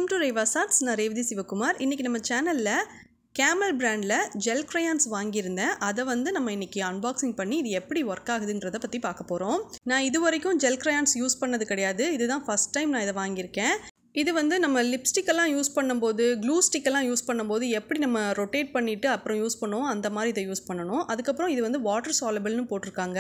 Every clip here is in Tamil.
Welcome to REVA'S. நான் ரேவதி சிவகுமார். இன்னைக்கு நம்ம சேனல்ல camel brandல gel crayons வாங்கியிருந்தேன். அதை வந்து நம்ம இன்னைக்கு unboxing பண்ணி இது எப்படி work ஆகுதுன்றத பத்தி பார்க்க போறோம். நான் இதுவரைக்கும் gel crayons யூஸ் பண்ணது கிடையாது. இதுதான் first time நான் இதை வாங்கியிருக்கேன். இது வந்து நம்ம லிப்ஸ்டிக் எல்லாம் யூஸ் பண்ணும்போது க்ளூ ஸ்டிக் எல்லாம் யூஸ் பண்ணும்போது எப்படி நம்ம ரொட்டேட் பண்ணிட்டு அப்புறம் யூஸ் பண்ணுவோம் அந்த மாதிரி இதை யூஸ் பண்ணணும். அதுக்கப்புறம் இது வந்து வாட்டர் சாலபிள்னு போட்டிருக்காங்க.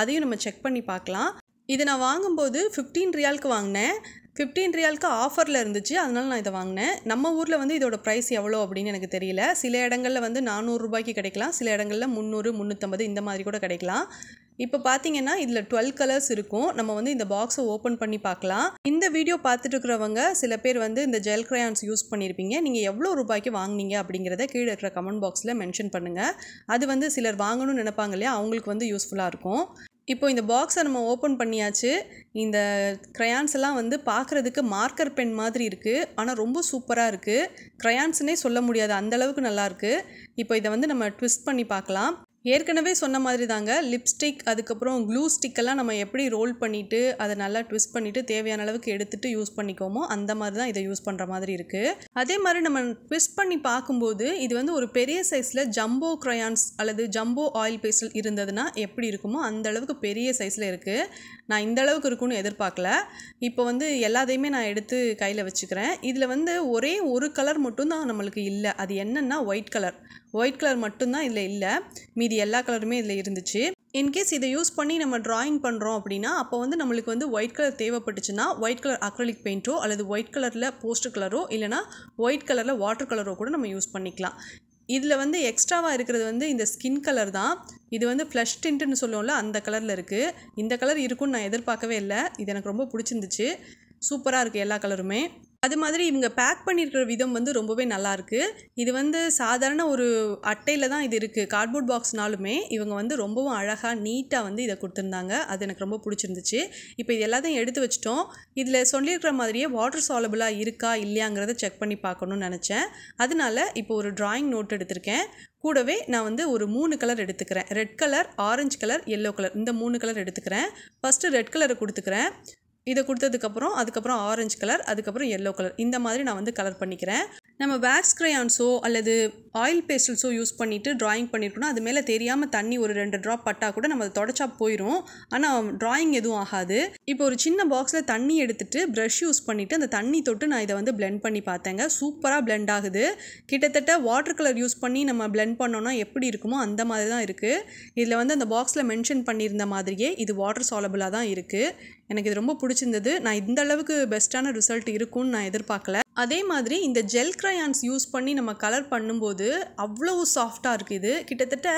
அதையும் நம்ம செக் பண்ணி பார்க்கலாம். இது நான் வாங்கும்போது 15 ரியாலுக்கு வாங்கினேன். 15 ரியாலுக்கு ஆஃபரில் இருந்துச்சு, அதனால நான் இதை வாங்கினேன். நம்ம ஊரில் வந்து இதோட ப்ரைஸ் எவ்வளோ அப்படின்னு எனக்கு தெரியல. சில இடங்களில் வந்து 400 ரூபாய்க்கு கிடைக்கலாம், சில இடங்களில் 300 350 இந்த மாதிரி கூட கிடைக்கலாம். இப்போ பார்த்தீங்கன்னா இதில் 12 கலர்ஸ் இருக்கும். நம்ம வந்து இந்த பாக்ஸை ஓப்பன் பண்ணி பார்க்கலாம். இந்த வீடியோ பார்த்துட்டு இருக்கிறவங்க சில பேர் வந்து இந்த ஜெல் crayons யூஸ் பண்ணியிருப்பீங்க. நீங்கள் எவ்வளோ ரூபாய்க்கு வாங்கினீங்க அப்படிங்கிறத கீழே இருக்கிற கமெண்ட் பாக்ஸில் மென்ஷன் பண்ணுங்கள். அது வந்து சிலர் வாங்கணும்னு நினைப்பாங்க இல்லையா, அவங்களுக்கு வந்து யூஸ்ஃபுல்லாக இருக்கும். இப்போ இந்த பாக்ஸை நம்ம ஓப்பன் பண்ணியாச்சு. இந்த crayons எல்லாம் வந்து பார்க்குறதுக்கு மார்க்கர் பென் மாதிரி இருக்குது, ஆனால் ரொம்ப சூப்பராக இருக்குது. crayonsனே சொல்ல முடியாது, அந்தளவுக்கு நல்லாயிருக்கு. இப்போ இதை வந்து நம்ம ட்விஸ்ட் பண்ணி பார்க்கலாம். ஏற்கனவே சொன்ன மாதிரி தாங்க, லிப்ஸ்டிக் அதுக்கப்புறம் க்ளூ ஸ்டிக்கெல்லாம் நம்ம எப்படி ரோல் பண்ணிவிட்டு அதை நல்லா ட்விஸ்ட் பண்ணிவிட்டு தேவையான அளவுக்கு எடுத்துகிட்டு யூஸ் பண்ணிக்கோமோ அந்த மாதிரி தான் இதை யூஸ் பண்ணுற மாதிரி இருக்குது. அதே மாதிரி நம்ம ட்விஸ்ட் பண்ணி பார்க்கும்போது இது வந்து ஒரு பெரிய சைஸில் ஜம்போ crayons அல்லது ஜம்போ ஆயில் பேஸ்டல் இருந்ததுன்னா எப்படி இருக்குமோ அந்த அளவுக்கு பெரிய சைஸில் இருக்குது. நான் இந்த அளவுக்கு இருக்குன்னு எதிர்பார்க்கல. இப்போ வந்து எல்லாத்தையுமே நான் எடுத்து கையில் வச்சுக்கிறேன். இதில் வந்து ஒரே ஒரு கலர் மட்டும்தான் நம்மளுக்கு இல்லை. அது என்னென்னா ஒயிட் கலர் மட்டும்தான் இதில் இல்லை. மீதி எல்லா கலருமே இதில் இருந்துச்சு. இன்கேஸ் இதை யூஸ் பண்ணி நம்ம ட்ராயிங் பண்ணுறோம் அப்படின்னா அப்போ வந்து நம்மளுக்கு வந்து ஒயிட் கலர் தேவைப்பட்டுச்சுன்னா ஒயிட் கலர் அக்ரலிக் பெயிண்ட்டோ அல்லது ஒயிட் கலரில் போஸ்டர் கலரோ இல்லைனா ஒயிட் கலரில் வாட்டர் கலரோ கூட நம்ம யூஸ் பண்ணிக்கலாம். இதில் வந்து எக்ஸ்ட்ராவாக இருக்கிறது வந்து இந்த ஸ்கின் கலர் தான். இது வந்து ஃப்ளஷ் டிண்ட்டுன்னு சொல்லுவோம்ல, அந்த கலரில் இருக்குது. இந்த கலர் இருக்குன்னு நான் எதிர்பார்க்கவே இல்லை. இது எனக்கு ரொம்ப பிடிச்சிருந்துச்சு. சூப்பராக இருக்குது எல்லா கலருமே. அது மாதிரி இவங்க பேக் பண்ணியிருக்கிற விதம் வந்து ரொம்பவே நல்லாயிருக்கு. இது வந்து சாதாரண ஒரு அட்டையில் தான் இது இருக்குது, கார்ட்போர்ட் பாக்ஸ்னாலுமே இவங்க வந்து ரொம்பவும் அழகாக நீட்டாக வந்து இதை கொடுத்துருந்தாங்க. அது எனக்கு ரொம்ப பிடிச்சிருந்துச்சு. இப்போ இது எல்லாத்தையும் எடுத்து வச்சிட்டோம். இதில் சொல்லியிருக்கிற மாதிரியே வாட்டர் சாலபிளாக இருக்கா இல்லையாங்கிறத செக் பண்ணி பார்க்கணுன்னு நினச்சேன். அதனால இப்போ ஒரு ட்ராயிங் நோட் எடுத்திருக்கேன். கூடவே நான் வந்து ஒரு 3 கலர் எடுத்துக்கிறேன். Red colour, orange colour, yellow colour, இந்த 3 கலர் எடுத்துக்கிறேன். ஃபஸ்ட்டு ரெட் கலரை கொடுத்துக்கிறேன். இதை கொடுத்ததுக்கப்புறம் அதுக்கப்புறம் ஆரஞ்சு கலர், அதுக்கப்புறம் எல்லோ கலர், இந்த மாதிரி நான் வந்து கலர் பண்ணிக்கிறேன். நம்ம வேக்ஸ் crayonsோ அல்லது ஆயில் பேஸ்டல்ஸோ யூஸ் பண்ணிவிட்டு ட்ராயிங் பண்ணியிருக்கணும். அது மேலே தெரியாமல் தண்ணி ஒரு 2 ட்ராப் பட்டால் கூட நம்ம அதை தொடச்சா போயிடும், ஆனால் ட்ராயிங் எதுவும் ஆகாது. இப்போ ஒரு சின்ன பாக்ஸில் தண்ணி எடுத்துகிட்டு ப்ரஷ் யூஸ் பண்ணிவிட்டு அந்த தண்ணி தொட்டு நான் இதை வந்து பிளெண்ட் பண்ணி பார்த்தேங்க. சூப்பராக பிளெண்ட் ஆகுது. கிட்டத்தட்ட வாட்டர் கலர் யூஸ் பண்ணி நம்ம பிளெண்ட் பண்ணோன்னா எப்படி இருக்குமோ அந்த மாதிரி தான் இருக்குது. இதில் வந்து அந்த பாக்ஸில் மென்ஷன் பண்ணியிருந்த மாதிரியே இது வாட்டர் சாலபிளாக தான் இருக்குது. எனக்கு இது ரொம்ப பிடிச்சிருந்தது. நான் இந்த அளவுக்கு பெஸ்ட்டான ரிசல்ட் இருக்கும்னு நான் எதிர்பார்க்கல. அதே மாதிரி இந்த ஜெல் crayons யூஸ் பண்ணி நம்ம கலர் பண்ணும்போது அவ்வளோ சாஃப்டாக இருக்குது. இது கிட்டத்தட்ட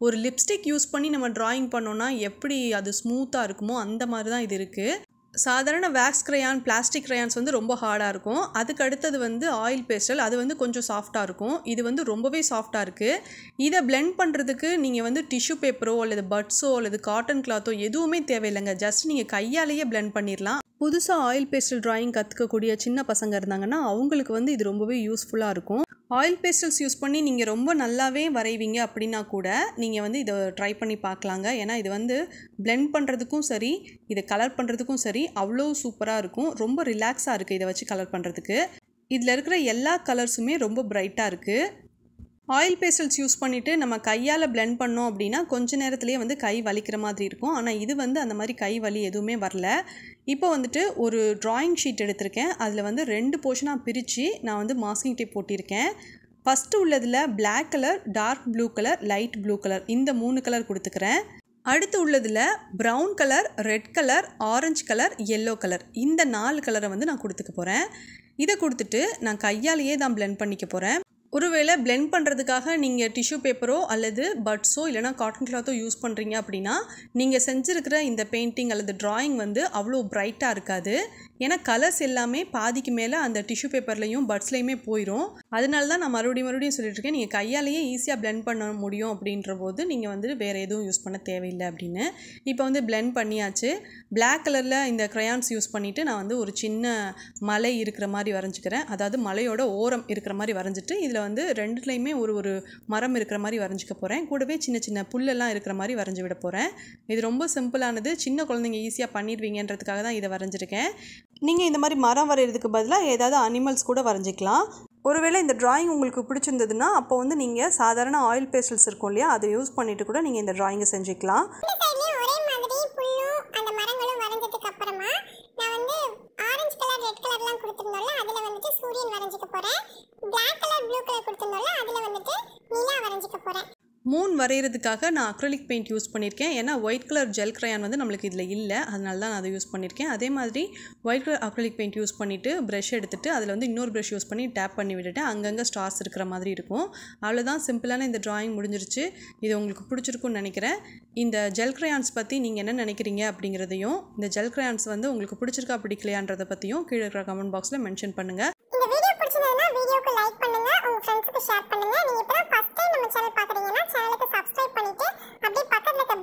ஒரு லிப்ஸ்டிக் யூஸ் பண்ணி நம்ம ட்ராயிங் பண்ணோன்னா எப்படி அது ஸ்மூத்தாக இருக்குமோ அந்த மாதிரி தான் இது இருக்குது. சாதாரண வேக்ஸ் crayon, பிளாஸ்டிக் crayons வந்து ரொம்ப ஹார்டாக இருக்கும். அதுக்கு அடுத்தது வந்து ஆயில் பேஸ்டல், அது வந்து கொஞ்சம் சாஃப்டாக இருக்கும். இது வந்து ரொம்பவே சாஃப்டாக இருக்குது. இதை பிளெண்ட் பண்ணுறதுக்கு நீங்கள் வந்து டிஷ்யூ பேப்பரோ அல்லது பட்ஸோ அல்லது காட்டன் கிளாத்தோ எதுவுமே தேவையில்லைங்க. ஜஸ்ட் நீங்கள் கையாலேயே பிளெண்ட் பண்ணிடலாம். புதுசாக ஆயில் பேஸ்டல் ட்ராயிங் கற்றுக்கக்கூடிய சின்ன பசங்க இருந்தாங்கன்னா அவங்களுக்கு வந்து இது ரொம்பவே யூஸ்ஃபுல்லாக இருக்கும். ஆயில் பேஸ்டல்ஸ் யூஸ் பண்ணி நீங்கள் ரொம்ப நல்லாவே வரைவீங்க அப்படின்னா கூட நீங்கள் வந்து இதை ட்ரை பண்ணி பார்க்கலாங்க. ஏன்னா இது வந்து பிளெண்ட் பண்ணுறதுக்கும் சரி, இதை கலர் பண்ணுறதுக்கும் சரி அவ்வளோ சூப்பராக இருக்கும். ரொம்ப ரிலாக்ஸாக இருக்குது இதை வச்சு கலர் பண்ணுறதுக்கு. இதில் இருக்கிற எல்லா கலர்ஸுமே ரொம்ப பிரைட்டாக இருக்குது. ஆயில் பேஸ்டல்ஸ் யூஸ் பண்ணிவிட்டு நம்ம கையால் பிளெண்ட் பண்ணோம் அப்படின்னா கொஞ்ச நேரத்துலேயே வந்து கை வலிக்கிற மாதிரி இருக்கும். ஆனால் இது வந்து அந்த மாதிரி கை வலி எதுவுமே வரல. இப்போ வந்துட்டு ஒரு ட்ராயிங் ஷீட் எடுத்திருக்கேன். அதில் வந்து 2 போர்ஷனாக பிரித்து நான் வந்து மாஸ்கிங் டேப் போட்டிருக்கேன். ஃபஸ்ட்டு உள்ளதில் black colour, dark blue colour, light blue colour, இந்த 3 கலர் கொடுத்துக்கிறேன். அடுத்து உள்ளதில் brown colour, red colour, orange colour, yellow colour, இந்த 4 கலரை வந்து நான் கொடுத்துக்க போகிறேன். இதை கொடுத்துட்டு நான் கையாலேயே தான் பிளெண்ட் பண்ணிக்க போகிறேன். ஒருவேளை பிளெண்ட் பண்ணுறதுக்காக நீங்கள் டிஷ்யூ பேப்பரோ அல்லது பட்ஸோ இல்லைனா காட்டன் கிளாத்தோ யூஸ் பண்ணுறீங்க அப்படின்னா நீங்கள் செஞ்சுருக்கிற இந்த பெயிண்டிங் அல்லது ட்ராயிங் வந்து அவ்வளோ பிரைட்டாக இருக்காது. ஏன்னா கலர்ஸ் எல்லாமே பாதிக்கு மேலே அந்த டிஷ்யூ பேப்பர்லேயும் பட்ஸ்லேயுமே போயிடும். அதனால தான் நான் மறுபடியும் சொல்லிட்டுருக்கேன், நீங்கள் கையாலேயே ஈஸியாக பிளெண்ட் பண்ண முடியும் அப்படின்ற போது நீங்கள் வந்து வேறு எதுவும் யூஸ் பண்ண தேவையில்லை அப்படின்னு. இப்போ வந்து பிளெண்ட் பண்ணியாச்சு. பிளாக் கலரில் இந்த crayons யூஸ் பண்ணிவிட்டு நான் வந்து ஒரு சின்ன மலை இருக்கிற மாதிரி வரைஞ்சிக்கிறேன். அதாவது மலையோட ஓரம் இருக்கிற மாதிரி வரைஞ்சிட்டு இதில் வந்து ரெண்டுலேயுமே ஒரு மரம் இருக்கிற மாதிரி வரைஞ்சிக்க போகிறேன். கூடவே சின்ன சின்ன புல்லெல்லாம் இருக்கிற மாதிரி வரைஞ்சி விட போகிறேன். இது ரொம்ப சிம்பிளானது, சின்ன குழந்தைங்க ஈஸியாக பண்ணிடுவீங்கன்றதுக்காக தான் இதை வரைஞ்சிருக்கேன். நீங்கள் இந்த மாதிரி மரம் வரைகிறதுக்கு பதிலாக ஏதாவது அனிமல்ஸ் கூட வரைஞ்சிக்கலாம். ஒருவேளை இந்த டிராயிங் உங்களுக்கு பிடிச்சிருந்ததுன்னா அப்போ வந்து நீங்கள் சாதாரண ஆயில் பேஸ்டல்ஸ் இருக்கும் இல்லையா, அதை யூஸ் பண்ணிவிட்டு கூட நீங்கள் இந்த டிராயிங்கை செஞ்சுக்கலாம். மூன் வரைகிறதுக்காக நான் அக்ரிலிக் பெயிண்ட் யூஸ் பண்ணியிருக்கேன். ஏன்னா ஒயிட் கலர் ஜெல் கிரையான் வந்து நம்மளுக்கு இதில் இல்லை, அதனால தான் நான் அதை யூஸ் பண்ணியிருக்கேன். அதே மாதிரி white colour acrylic paint use பண்ணிவிட்டு ப்ரஷ் எடுத்துகிட்டு அதில் வந்து இன்னொரு ப்ரஷ் யூஸ் பண்ணி டேப் பண்ணி விட்டுட்டேன். அங்கங்கே ஸ்டார்ஸ் இருக்கிற மாதிரி இருக்கும். அவ்வளோதான், சிம்பிளான இந்த டிராயிங் முடிஞ்சிருச்சு. இது உங்களுக்கு பிடிச்சிருக்குன்னு நினைக்கிறேன். இந்த ஜெல் கிரையான்ஸ் பற்றி நீங்கள் என்ன நினைக்கிறீங்க அப்படிங்கிறதையும், இந்த ஜெல் கிரையான்ஸ் வந்து உங்களுக்கு பிடிச்சிருக்கா பிடிக்கலையான்றதை பற்றியும் கீழே இருக்கிற கமெண்ட் பாக்ஸில் மென்ஷன் பண்ணுங்கள். இந்த வீடியோ பிடிச்சதுன்னா வீடியோக்கு லைக் பண்ணுங்க, உங்க ஃப்ரெண்ட்ஸ்க்கு ஷேர் பண்ணுங்க. நீங்க இப்பதான் ஃபர்ஸ்ட் டைம் நம்ம சேனல் பாக்குறீங்கன்னா சேனலுக்கு சப்ஸ்கிரைப் பண்ணிட்டு அப்படியே பக்கத்துல இருக்க